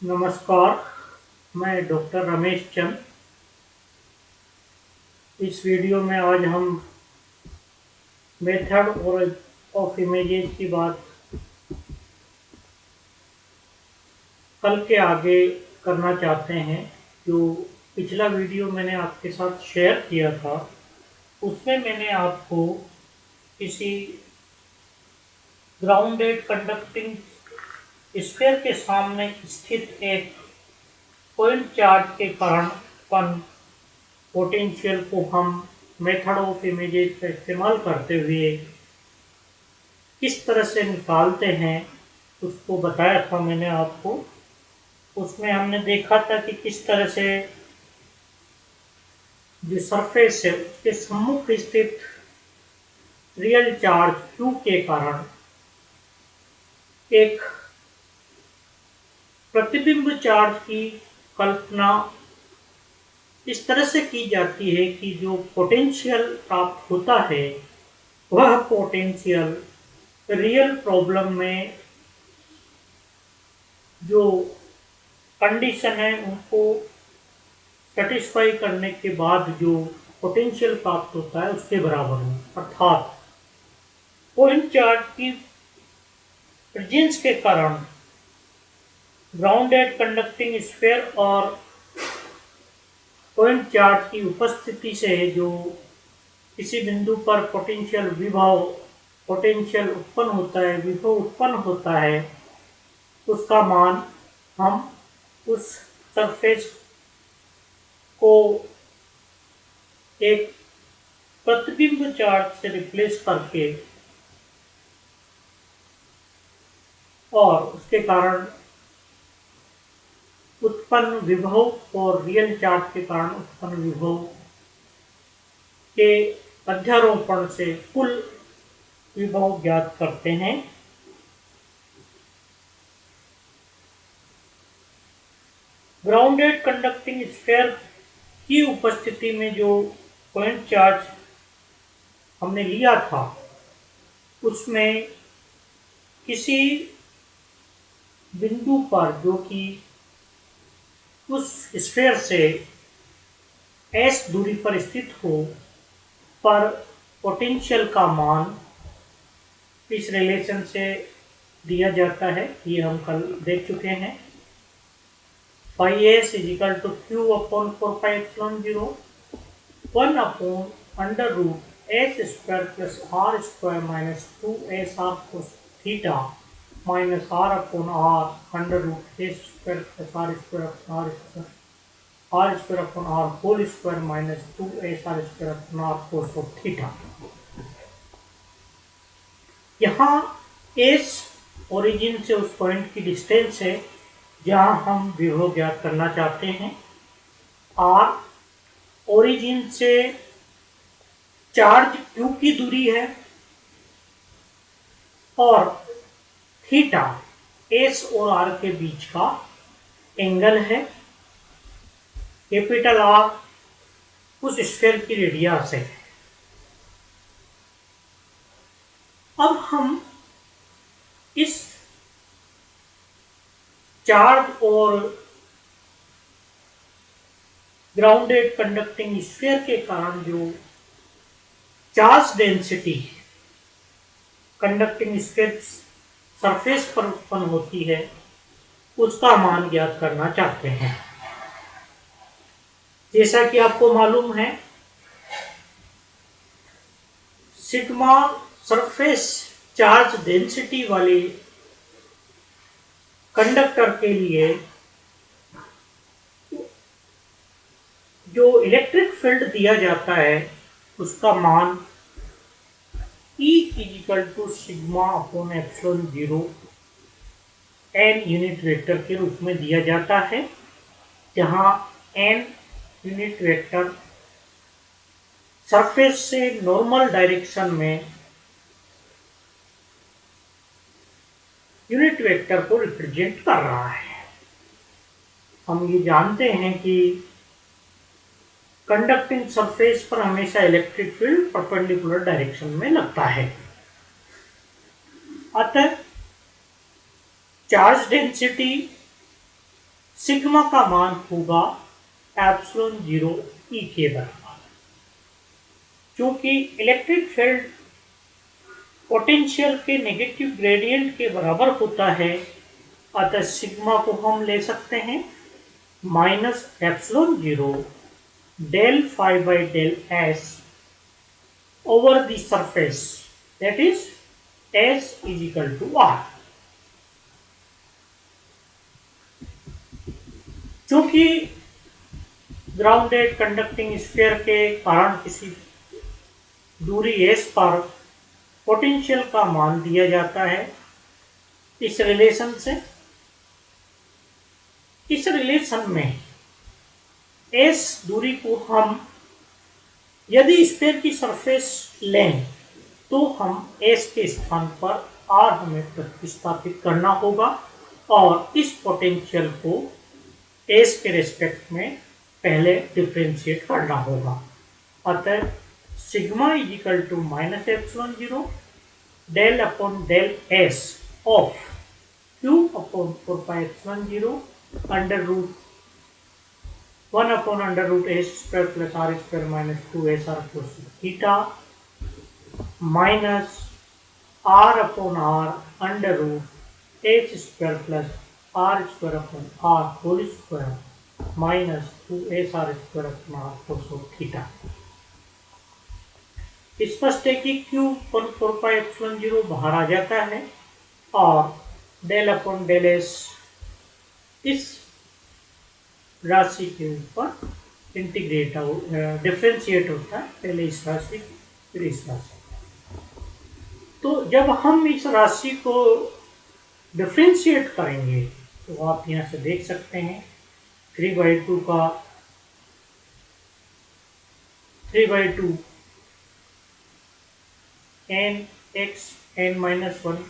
नमस्कार, मैं डॉक्टर रमेश चंद। इस वीडियो में आज हम मेथड और ऑफ इमेजेस की बात कल के आगे करना चाहते हैं। जो पिछला वीडियो मैंने आपके साथ शेयर किया था, उसमें मैंने आपको किसी ग्राउंडेड कंडक्टिंग स्फीयर के सामने स्थित एक पॉइंट चार्ज के कारण उत्पन्न पोटेंशियल को हम मेथड ऑफ इमेजेस का इस्तेमाल करते हुए किस तरह से निकालते हैं, उसको बताया था मैंने आपको। उसमें हमने देखा था कि किस तरह से जो सरफेस है उसके सम्मुख स्थित रियल चार्ज Q के कारण एक प्रतिबिंब चार्ज की कल्पना इस तरह से की जाती है कि जो पोटेंशियल प्राप्त होता है वह पोटेंशियल रियल प्रॉब्लम में जो कंडीशन है उनको सेटिस्फाई करने के बाद जो पोटेंशियल प्राप्त होता है उसके बराबर हो, अर्थात पॉइंट चार्ज की प्रेजेंस के कारण ग्राउंडेड कंडक्टिंग स्फीयर और पॉइंट चार्ज की उपस्थिति से जो किसी बिंदु पर पोटेंशियल उत्पन्न होता है, विभव उत्पन्न होता है, उसका मान हम उस सरफेस को एक प्रतिबिंब चार्ज से रिप्लेस करके और उसके कारण उत्पन्न विभव और रियल चार्ज के कारण उत्पन्न विभव के अध्यारोपण से कुल विभव ज्ञात करते हैं। ग्राउंडेड कंडक्टिंग स्फीयर की उपस्थिति में जो पॉइंट चार्ज हमने लिया था उसमें किसी बिंदु पर जो कि उस स्फीयर से s दूरी पर स्थित हो पर पोटेंशियल का मान इस रिलेशन से दिया जाता है। ये हम कल देख चुके हैं। Phi S is equal to Q upon 4πε0 1 upon under root S square plus R square minus 2SR cos theta minus R upon R under root S square plus R square upon R whole square minus 2SR square upon R cos of theta. यहाँ S origin से उस point की distance है जहाँ हम विभव ज्ञात करना चाहते हैं। आर ओरिजिन से चार्ज Q की दूरी है और थीटा एस और आर के बीच का एंगल है। कैपिटल आर उस स्फीयर की रेडियस है। अब हम इस चार्ज और ग्राउंडेड कंडक्टिंग स्फीयर के कारण जो charge density conducting sphere surface पर उत्पन्न होती है उसका मान ज्ञात करना चाहते हैं। जैसा कि आपको मालूम है, सिग्मा सरफेस चार्ज डेंसिटी वाले कंडक्टर के लिए जो इलेक्ट्रिक फील्ड दिया जाता है उसका मान E equal to sigma upon epsilon 0 n unit vector के रूप में दिया जाता है, जहां n यूनिट वेक्टर सरफेस से नॉर्मल डायरेक्शन में यूनिट वेक्टर को रिप्रेजेंट कर रहा है। हम ये जानते हैं कि कंडक्टिंग सरफेस पर हमेशा इलेक्ट्रिक फील्ड परपेंडिकुलर डायरेक्शन में लगता है। अतः चार्ज डेंसिटी सिग्मा का मान होगा एप्सिलॉन 0 ई के बराबर। क्योंकि इलेक्ट्रिक फील्ड पोटेंशियल के नेगेटिव ग्रेडियंट के बराबर होता है, अतः सिग्मा को हम ले सकते हैं minus epsilon 0 del phi by del s over the surface, that is s is equal to r। क्योंकि ग्राउंडेड कंडक्टिंग स्फीयर के कारण किसी दूरी s पर पोटेंशियल का मान दिया जाता है इस रिलेशन से। इस रिलेशन में s दूरी को हम यदि स्फीयर की सरफेस लें तो हम s के स्थान पर r हमें प्रतिस्थापित करना होगा और इस पोटेंशियल को s के रेस्पेक्ट में पहले डिफ्रेंशिएट करना होगा। अतः sigma is equal to minus epsilon 0 del upon del s of q upon 4 pi epsilon 0 under root 1 upon under root s square plus r square minus 2sr plus theta minus r upon r under root h square plus r square upon r whole square minus 2sr square upon r cos theta. स्पष्ट है कि q 4 pi epsilon 0 बाहर आ जाता है और del upon del s इस राशि के ऊपर इंटीग्रेट डिफ्रेंशिएट होता है, पहले इस राशि फिर इस राशि। तो जब हम इस राशि को डिफ्रेंशिएट करेंगे तो आप यहाँ से देख सकते हैं 3/2 का 3/2 n x n minus 1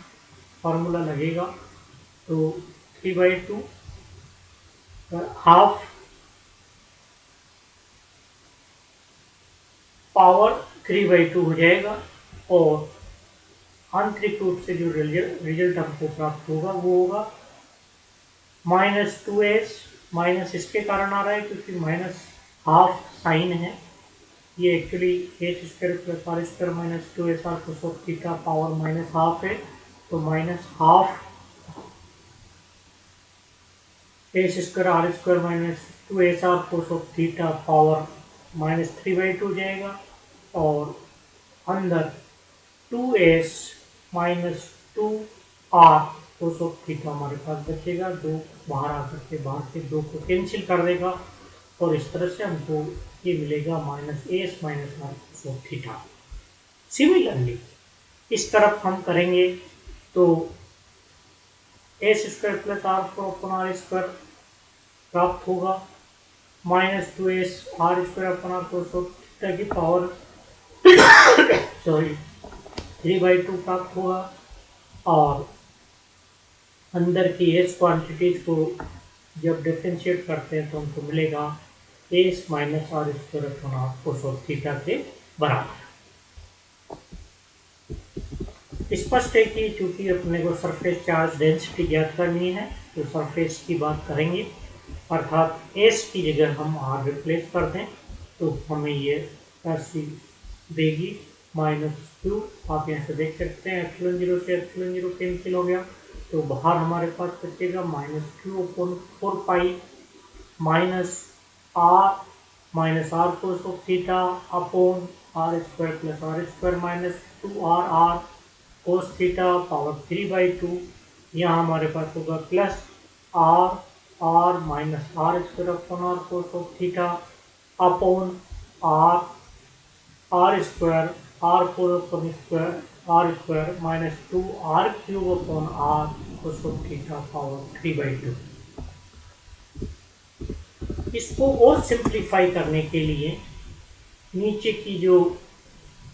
formula लगेगा। तो 3/2 हाफ पावर 3/2 हो जाएगा और आंतरिक रूप से जो रिजल्ट हमको प्राप्त होगा वो होगा माइनस 2s। माइनस इसके कारण आ रहा है क्योंकि माइनस हाफ साइन है, ये actually H square plus R square minus 2sr cos theta power minus half है। तो minus half H square R square minus 2sr cos theta power minus 3/2 हो जाएगा और अंदर 2s minus 2r cos theta हमारे पास बचेगा। दो बाहर आकर के बाहर के दो को कैंसिल कर देगा और इस तरह से हमको ये मिलेगा minus S minus R cos theta. Similarly इस तरफ हम करेंगे तो S square plus R upon R square प्राप्त होगा minus 2s R square upon R cos theta की पावर सॉरी 3/2 प्राप्त होगा और अंदर की एस क्वांटिटीज को जब डिफ्रेंशिएट करते हैं तो हमको मिलेगा S minus R square upon R cos theta के बराबर। स्पष्ट है कि चूंकि अपने को सरफेस चार्ज डेंसिटी ज्ञात करनी है तो सरफेस की बात करेंगे, अर्थात एस की जगह हम आर रिप्लेस कर दें तो हमें ये राशि देगी -2। आप यहाँ से देख सकते हैं एप्सिलॉन 0 से एप्सिलॉन 0 कैंसिल हो गया तो बाहर हमारे पास बचेगा -q upon 4 pi minus R cos theta upon R square plus R square minus 2r cos theta power 3/2। यहाँ हमारे पास होगा plus R minus R square upon R cos theta upon R square R square minus 2r cube upon R cos theta power 3/2। इसको और simplify करने के लिए नीचे की जो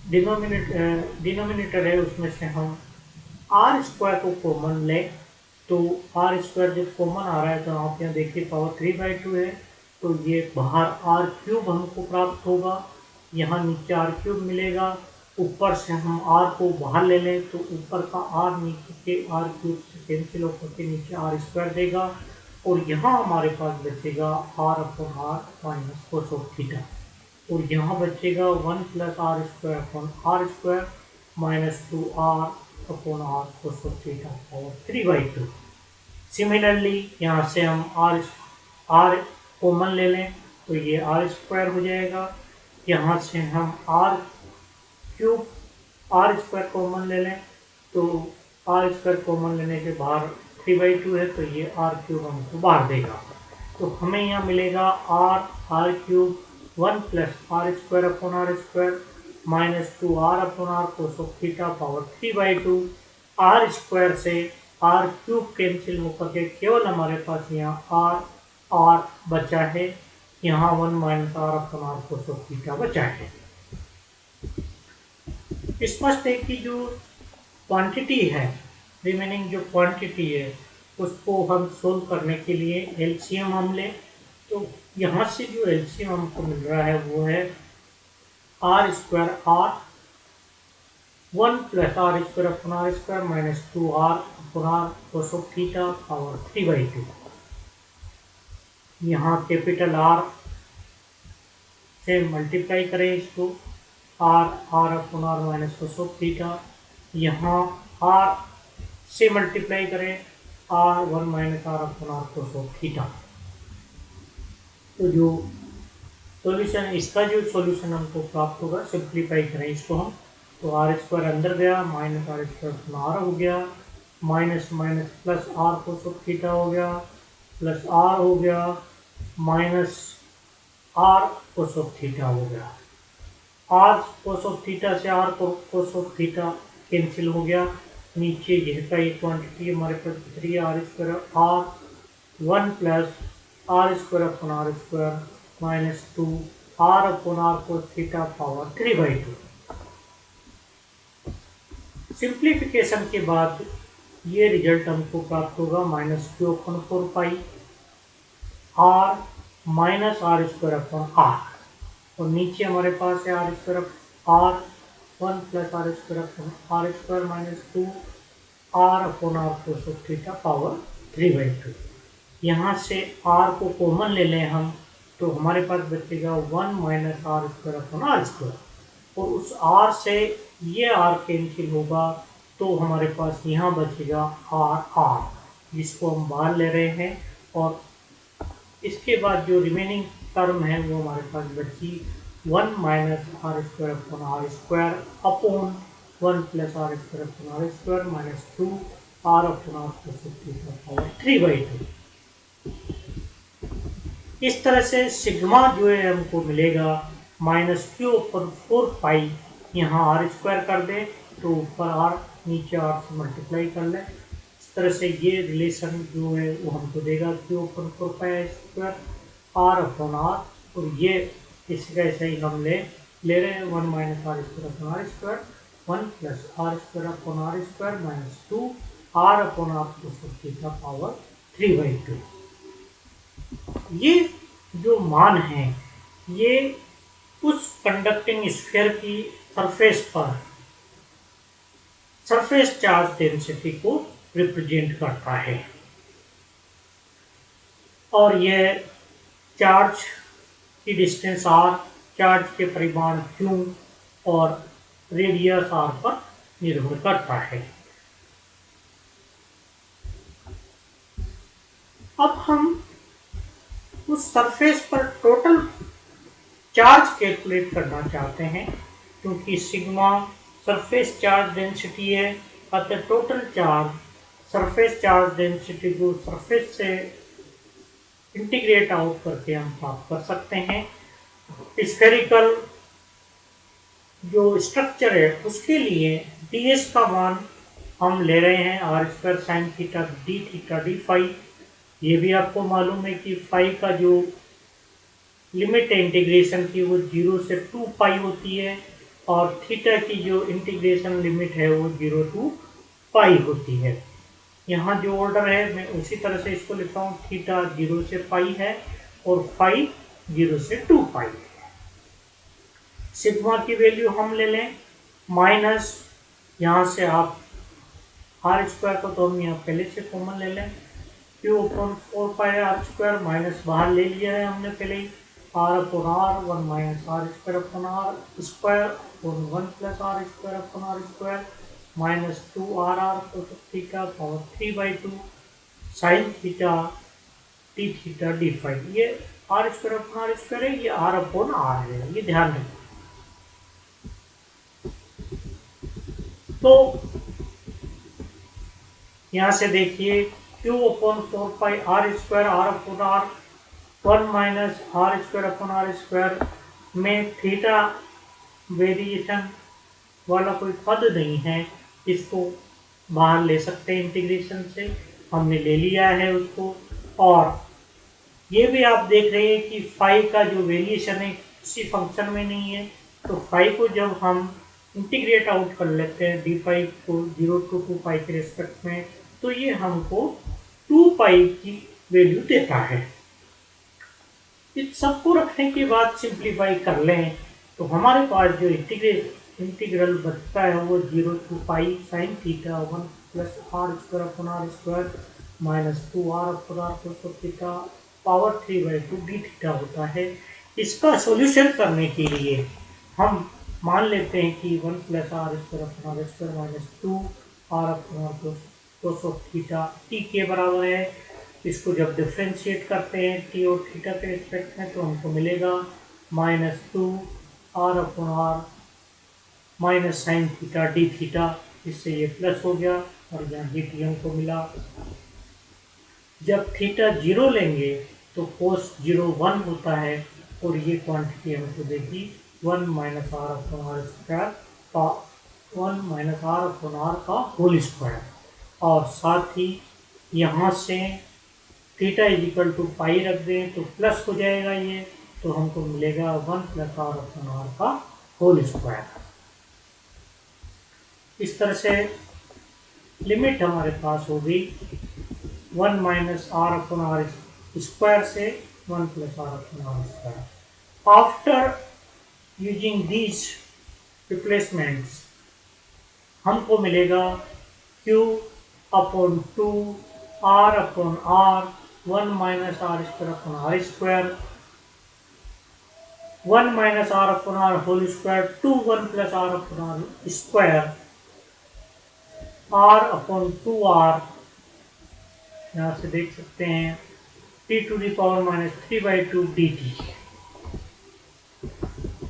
डिनोमिनेटर है उसमें से हम आर स्क्वायर को कॉमन लें तो आर स्क्वायर जब कॉमन आ रहा है तो आप यहाँ देखिए पावर 3/2 है तो ये बाहर आर क्यूब हमको प्राप्त होगा, यहाँ नीचे आर क्यूब मिलेगा। ऊपर से हम आर को बाहर ले लें तो ऊपर का आर नीचे के आर क्यूब से कैंसिल होकर के नीचे आर स्क्वायर देगा और यहाँ हमारे पास बचेगा R upon R minus cos of theta, और यहाँ बचेगा 1 plus R square upon R square minus 2r upon R cos of theta power 3/2। Similarly यहाँ से हम आर कॉमन ले लें तो ये आर स्क्वायर हो जाएगा, यहाँ से हम R cube R square common ले लें तो आर स्क्वायर कॉमन लेने के बाहर 3/2 है तो ये आर क्यूब हमको बाहर देगा। तो हमें यहाँ मिलेगा R cube 1 plus R square upon R square minus 2r upon R cos of theta power 3/2। R square से आर क्यूब कैंसिल होकर के केवल हमारे पास यहाँ आर बचा है, यहाँ 1 minus R upon R cos of theta बचा है। स्पष्ट है कि जो क्वांटिटी है, रिमेनिंग जो क्वांटिटी है उसको हम सोल्व करने के लिए एलसीएम हम लें, तो यहाँ से जो एलसीएम हमको मिल रहा है वो है R square R 1 plus R square upon R square minus 2r upon R cos of theta power 3/2। यहाँ कैपिटल आर से मल्टीप्लाई करें इसको, R upon R minus cos of theta, यहाँ आर से मल्टीप्लाई करें r1 minus R upon R cos of theta. तो जो solution, इसका जो सॉल्यूशन हमको प्राप्त होगा, सिंप्लीफाई करें इसको हम, तो आर स्क्वायर अंदर गया माइनस आर स्क्वायर आर हो गया, minus minus plus R cos of theta हो गया, प्लस आर हो गया, minus R cos of theta हो गया, आर कोस ऑफ थीटा से R cos of theta cancel हो गया, नीचे यह का एक क्वांटिटी हमारे पास बच रही है R square R 1 plus R square upon R square minus 2r upon R cos theta power 3/2। Simplification के बाद ये रिजल्ट हमको प्राप्त होगा minus Q upon 4 pi R minus R square upon R, और नीचे हमारे पास है R square R 1 plus R square upon R square minus 2r upon R cos of theta power 3/2। यहाँ से r को कॉमन ले लें हम तो हमारे पास बचेगा 1 minus R square upon R square, और उस r से ये r कैंसिल होगा तो हमारे पास यहाँ बचेगा r जिसको हम बाहर ले रहे हैं, और इसके बाद जो रिमेनिंग टर्म है वो हमारे पास बची 1 minus R square upon R square upon 1 plus R square upon R square minus 2r upon R cos of theta power 3/2। इस तरह से सिग्मा जो है हमको मिलेगा माइनस क्यू ऊपर 4 पाई, यहाँ आर स्क्वायर कर दे तो ऊपर आर नीचे आर से मल्टीप्लाई कर ले, इस तरह से ये रिलेशन जो है वो हमको देगा क्यू ऊपर 4 pi square R upon R, और ये इसका ऐसा ही हम ले रहे हैं 1 minus R square upon R square 1 plus R square upon R square minus 2r upon R cos of theta power 3/2। ये जो मान है ये उस कंडक्टिंग स्फीयर की सरफेस पर सरफेस चार्ज डेंसिटी को रिप्रेजेंट करता है, और यह चार्ज की डिस्टेंस r, चार्ज के परिमाण q और रेडियस r पर निर्भर करता है। अब हम उस सरफेस पर टोटल चार्ज कैलकुलेट करना चाहते हैं, क्योंकि सिग्मा सरफेस चार्ज डेंसिटी है, अतः total charge surface charge density को सरफेस से इंटीग्रेट आउट करके हम प्राप्त कर सकते हैं। स्फेरिकल जो स्ट्रक्चर है उसके लिए ds का मान हम ले रहे हैं R square sine theta D phi. ये भी आपको मालूम है कि फाई का जो लिमिट है इंटीग्रेशन की वो 0 से 2 पाई होती है, और थीटा की जो इंटीग्रेशन लिमिट है वो 0 to पाई होती है। यहाँ जो ऑर्डर है मैं उसी तरह से इसको लिखता हूँ, थीटा 0 से पाई है और फाई 0 से 2 पाई है। सिग्मा की वैल्यू हम ले लें माइनस, यहाँ से आप आर स्क्वायर को तो हम यहाँ पहले से कॉमन ले लें, क्यू अपॉन 4πr² माइनस बाहर ले लिया है हमने पहले ही, R upon R 1 minus R square upon R square upon 1 plus R square upon R square minus 2 cos theta power 3/2 sine theta T theta D five. ये R square upon R square है, ये are upon are है, ये ध्यान रखिए। तो यहां से देखिए Q upon 4πr² R upon R 1 minus R square upon R square में थीटा वेरिएशन वाला कोई पद नहीं है, इसको बाहर ले सकते हैं इंटीग्रेशन से, हमने ले लिया है उसको। और ये भी आप देख रहे हैं कि फाई का जो वेरिएशन है किसी फंक्शन में नहीं है, तो फाई को जब हम इंटीग्रेट आउट कर लेते हैं डी फाई को 0 to 2π के रेस्पेक्ट में, तो ये हमको 2π की वैल्यू देता है। इस सबको रखने के बाद सिंप्लीफाई कर लें तो हमारे पास जो इंटीग्रल बचता है वो 0 to π sin theta 1 plus R square upon R square minus 2r upon R cos theta power 3/2 D theta होता है। इसका सॉल्यूशन करने के लिए हम मान लेते हैं कि 1 plus R square upon R square minus 2r upon R cos theta T के बराबर है। इसको जब डिफ्रेंशिएट करते हैं टी और थीटा के रिस्पेक्ट में तो हमको मिलेगा minus 2r upon R minus sine theta D theta, इससे ये प्लस हो गया और यहाँ डी टी हमको मिला। जब थीटा 0 लेंगे तो कोस 0 1 होता है और ये क्वांटिटी हमको देगी 1 minus R upon R square 1 minus R upon R का होल स्क्वायर। और साथ ही यहाँ से theta is equal to pi रख दें तो प्लस हो जाएगा ये, तो हमको मिलेगा 1 प्लस आर अपॉन आर का होल स्क्वायर। इस तरह से लिमिट हमारे पास होगी 1 minus R upon R square से 1 plus R upon R square. After using these replacements हमको मिलेगा q upon 2 r upon r 1 minus R square upon R square 1 minus R upon R whole square to 1 plus R upon R square r upon 2r, यहाँ से देख सकते हैं t to the power minus 3/2 dt।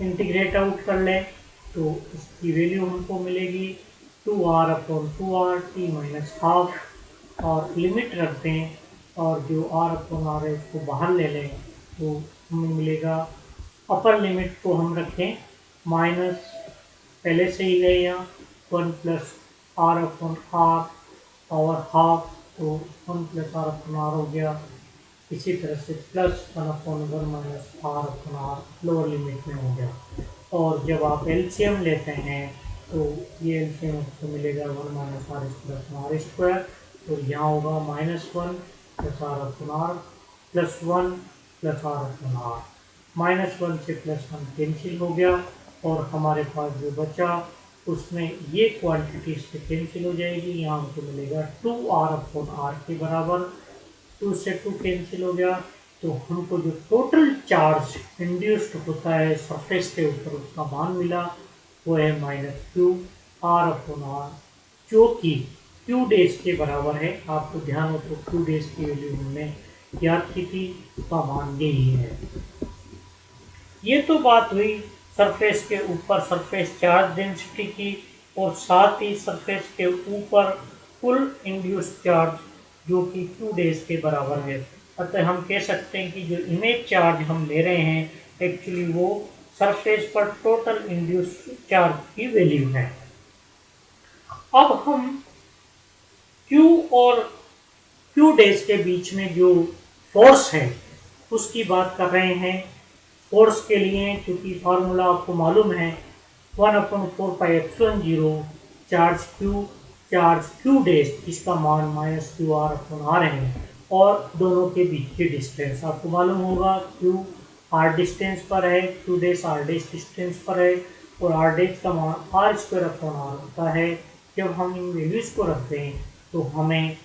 Integrate out कर ले तो इसकी value हमको मिलेगी 2r upon 2r t minus half और लिमिट रख दें और जो r अपॉन r है इसको बाहर ले लें तो हमें मिलेगा, अपर लिमिट को हम रखें माइनस पहले से ही है यहाँ 1 plus R upon R power half, तो 1 प्लस आर अपॉन आर हो गया। इसी तरह से plus 1 upon 1 minus R upon R lower limit में हो गया। और जब आप एलसीएम लेते हैं तो ये एलसीएम आपको मिलेगा 1 minus R square upon R square, तो यहाँ होगा -1 plus R upon R plus 1 plus R upon R. -1 से +1 कैंसिल हो गया और हमारे पास जो बचा उसमें ये क्वांटिटी से कैंसिल हो जाएगी। यहाँ हमको मिलेगा 2r अपॉन आर के बराबर, 2 से 2 कैंसिल हो गया तो हमको जो टोटल चार्ज इंड्यूस्ड होता है सरफेस के ऊपर उसका मान मिला वो है -q r अपॉन आर, जो कि q डेज के बराबर है। आपको ध्यान हो तो q डेज की वैल्यू हमने याद की थी, उसका मान यही है। ये तो बात हुई सरफेस के ऊपर सरफेस चार्ज डेंसिटी की और साथ ही सरफेस के ऊपर कुल इंड्यूस्ड चार्ज जो कि q डेज के बराबर है। अतः हम कह सकते हैं कि जो इमेज चार्ज हम ले रहे हैं एक्चुअली वो सरफेस पर टोटल इंड्यूस्ड चार्ज की वैल्यू है। अब हम q और q डेज के बीच में जो फोर्स है उसकी बात कर रहे हैं। फोर्स के लिए क्योंकि फार्मूला आपको मालूम है 1/4πε0 चार्ज q डेज, इसका मान -qr अपॉन r है और दोनों के बीच की डिस्टेंस आपको मालूम होगा q r डिस्टेंस पर है, q days r days distance पर है और r डेज का मान r स्क्वायर अपॉन r होता है। जब हम इन वैल्यूज को रखते हैं तो हमें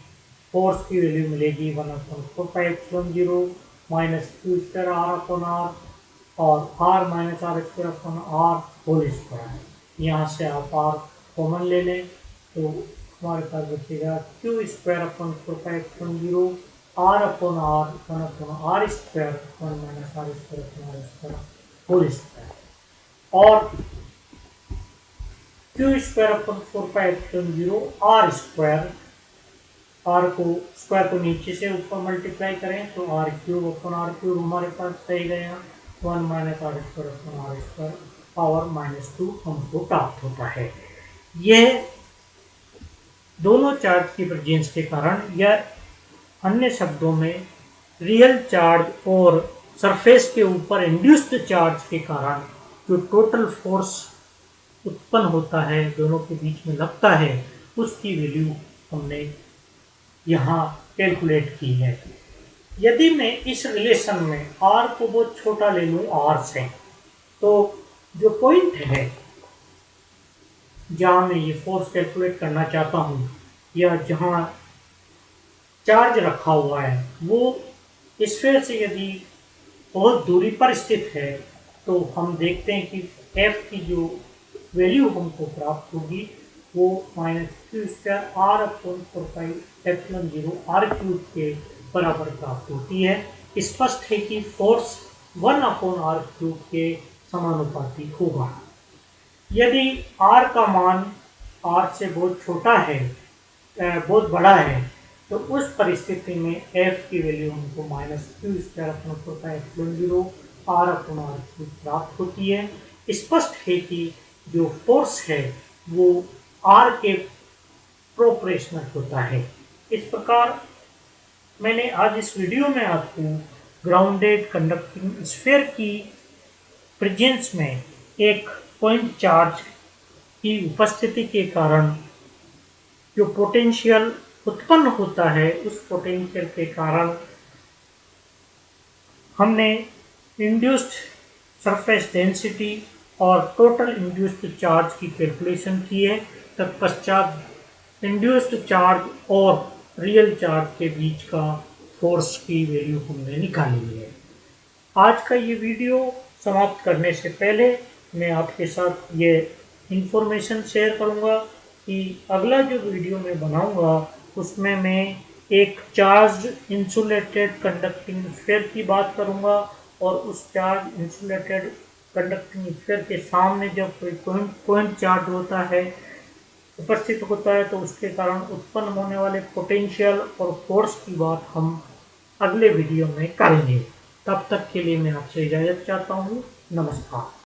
फोर्स की वैल्यू मिलेगी 1/4πε0 minus Q square R upon R और R minus R square upon R whole square. यहाँ से आप आर कॉमन ले लें तो हमारे पास बचेगा Q square upon 4πε0 R upon R 1 upon R square 1 minus R square upon R square whole square और Q square upon 4πε0 R square, R को स्क्वायर को नीचे से ऊपर मल्टीप्लाई करें तो R cube upon R cube हमारे पास सही गया 1 minus R square upon R square power -2 हमको प्राप्त होता है। यह दोनों चार्ज की प्रेजेंस के कारण या अन्य शब्दों में रियल चार्ज और सरफेस के ऊपर इंड्यूस्ड चार्ज के कारण जो टोटल फोर्स उत्पन्न होता है, दोनों के बीच में लगता है, उसकी वैल्यू हमने यहाँ कैलकुलेट की है। यदि मैं इस रिलेशन में r को बहुत छोटा ले लूँ r से, तो जो पॉइंट है जहाँ मैं ये फोर्स कैलकुलेट करना चाहता हूँ या जहाँ चार्ज रखा हुआ है वो स्फीयर से यदि बहुत दूरी पर स्थित है तो हम देखते हैं कि f की जो वैल्यू हमको प्राप्त होगी वो -q square R upon 4πε0 R cube के बराबर प्राप्त होती है। स्पष्ट है कि फोर्स 1 अपॉन आर क्यूब के समानुपाती होगा। यदि r का मान r से बहुत छोटा है, बहुत बड़ा है, तो उस परिस्थिति में f की वैल्यू हमको -q square upon 4πε0 R upon R cube प्राप्त होती है। स्पष्ट है कि जो फोर्स है वो r के प्रोपोर्शनल होता है। इस प्रकार मैंने आज इस वीडियो में आपको ग्राउंडेड कंडक्टिंग स्फीयर की प्रेजेंस में एक पॉइंट चार्ज की उपस्थिति के कारण जो पोटेंशियल उत्पन्न होता है, उस पोटेंशियल के कारण हमने इंड्यूस्ड सरफेस डेंसिटी और टोटल इंड्यूस्ड चार्ज की कैलकुलेशन की है। तत्पश्चात इंड्यूस्ड चार्ज और रियल चार्ज के बीच का फोर्स की वैल्यू हमने निकाली है। आज का ये वीडियो समाप्त करने से पहले मैं आपके साथ ये इंफॉर्मेशन शेयर करूँगा कि अगला जो वीडियो मैं बनाऊँगा उसमें मैं एक चार्ज इंसुलेटेड कंडक्टिंग स्फीयर की बात करूँगा और उस चार्ज इंसुलेटेड कंडक्टिंग स्फीयर के सामने जब कोई पॉइंट चार्ज होता है, उपस्थित होता है, तो उसके कारण उत्पन्न होने वाले पोटेंशियल और फोर्स की बात हम अगले वीडियो में करेंगे। तब तक के लिए मैं आपसे इजाज़त चाहता हूँ। नमस्कार।